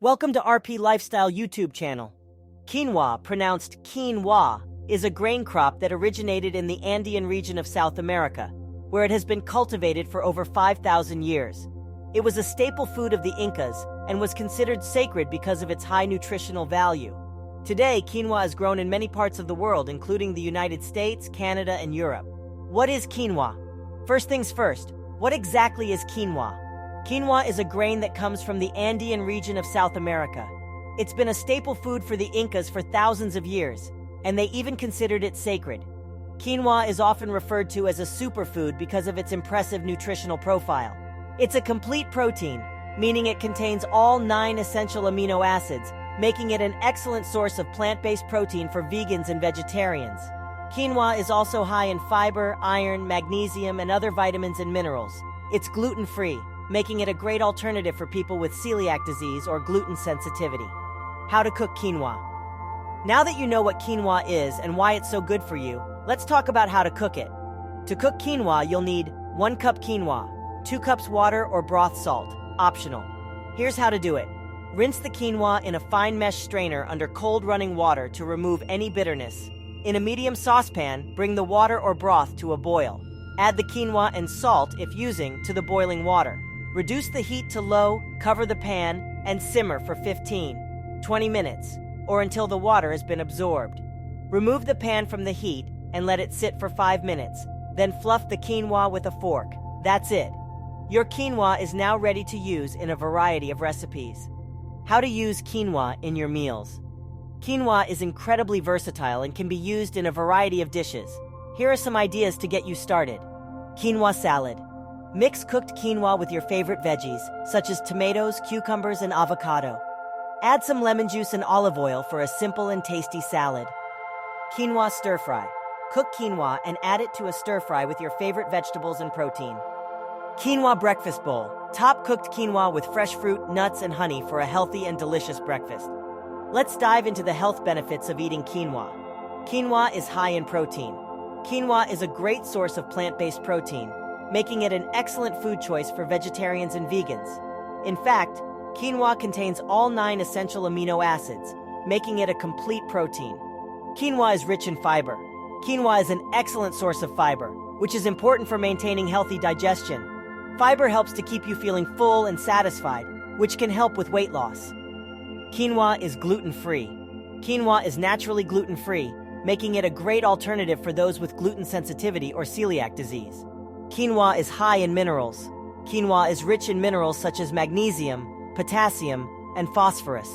Welcome to RP Lifestyle YouTube channel. Quinoa, pronounced quinoa, is a grain crop that originated in the Andean region of South America, where it has been cultivated for over 5,000 years. It was a staple food of the Incas and was considered sacred because of its high nutritional value. Today, quinoa is grown in many parts of the world, including the United States, Canada, and Europe. What is quinoa? First things first, what exactly is quinoa? Quinoa is a grain that comes from the Andean region of South America. It's been a staple food for the Incas for thousands of years, and they even considered it sacred. Quinoa is often referred to as a superfood because of its impressive nutritional profile. It's a complete protein, meaning it contains all 9 essential amino acids, making it an excellent source of plant-based protein for vegans and vegetarians. Quinoa is also high in fiber, iron, magnesium, and other vitamins and minerals. It's gluten-free, making it a great alternative for people with celiac disease or gluten sensitivity. How to cook quinoa. Now that you know what quinoa is and why it's so good for you, let's talk about how to cook it. To cook quinoa, you'll need 1 cup quinoa, 2 cups water or broth salt, optional. Here's how to do it. Rinse the quinoa in a fine mesh strainer under cold running water to remove any bitterness. In a medium saucepan, bring the water or broth to a boil. Add the quinoa and salt, if using, to the boiling water. Reduce the heat to low, cover the pan, and simmer for 15-20 minutes, or until the water has been absorbed. Remove the pan from the heat and let it sit for 5 minutes, then fluff the quinoa with a fork. That's it. Your quinoa is now ready to use in a variety of recipes. How to use quinoa in your meals. Quinoa is incredibly versatile and can be used in a variety of dishes. Here are some ideas to get you started. Quinoa salad. Mix cooked quinoa with your favorite veggies, such as tomatoes, cucumbers, and avocado. Add some lemon juice and olive oil for a simple and tasty salad. Quinoa Stir-Fry. Cook quinoa and add it to a stir-fry with your favorite vegetables and protein. Quinoa breakfast bowl. Top cooked quinoa with fresh fruit, nuts, and honey for a healthy and delicious breakfast. Let's dive into the health benefits of eating quinoa. Quinoa is high in protein. Quinoa is a great source of plant-based protein, making it an excellent food choice for vegetarians and vegans. In fact, quinoa contains all 9 essential amino acids, making it a complete protein. Quinoa is rich in fiber. Quinoa is an excellent source of fiber, which is important for maintaining healthy digestion. Fiber helps to keep you feeling full and satisfied, which can help with weight loss. Quinoa is gluten-free. Quinoa is naturally gluten-free, making it a great alternative for those with gluten sensitivity or celiac disease. Quinoa is high in minerals. Quinoa is rich in minerals such as magnesium, potassium, and phosphorus.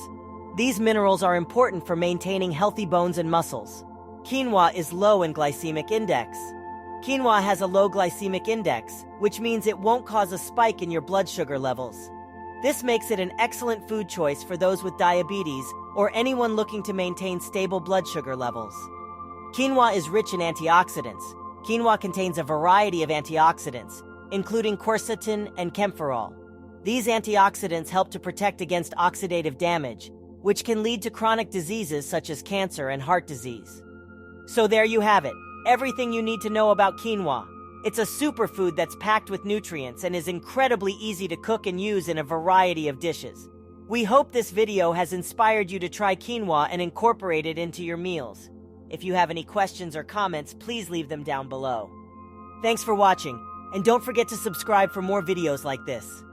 These minerals are important for maintaining healthy bones and muscles. Quinoa is low in glycemic index. Quinoa has a low glycemic index, which means it won't cause a spike in your blood sugar levels. This makes it an excellent food choice for those with diabetes or anyone looking to maintain stable blood sugar levels. Quinoa is rich in antioxidants. Quinoa contains a variety of antioxidants, including quercetin and camphorol. These antioxidants help to protect against oxidative damage, which can lead to chronic diseases such as cancer and heart disease. So there you have it, everything you need to know about quinoa. It's a superfood that's packed with nutrients and is incredibly easy to cook and use in a variety of dishes. We hope this video has inspired you to try quinoa and incorporate it into your meals. If you have any questions or comments, please leave them down below. Thanks for watching, and don't forget to subscribe for more videos like this.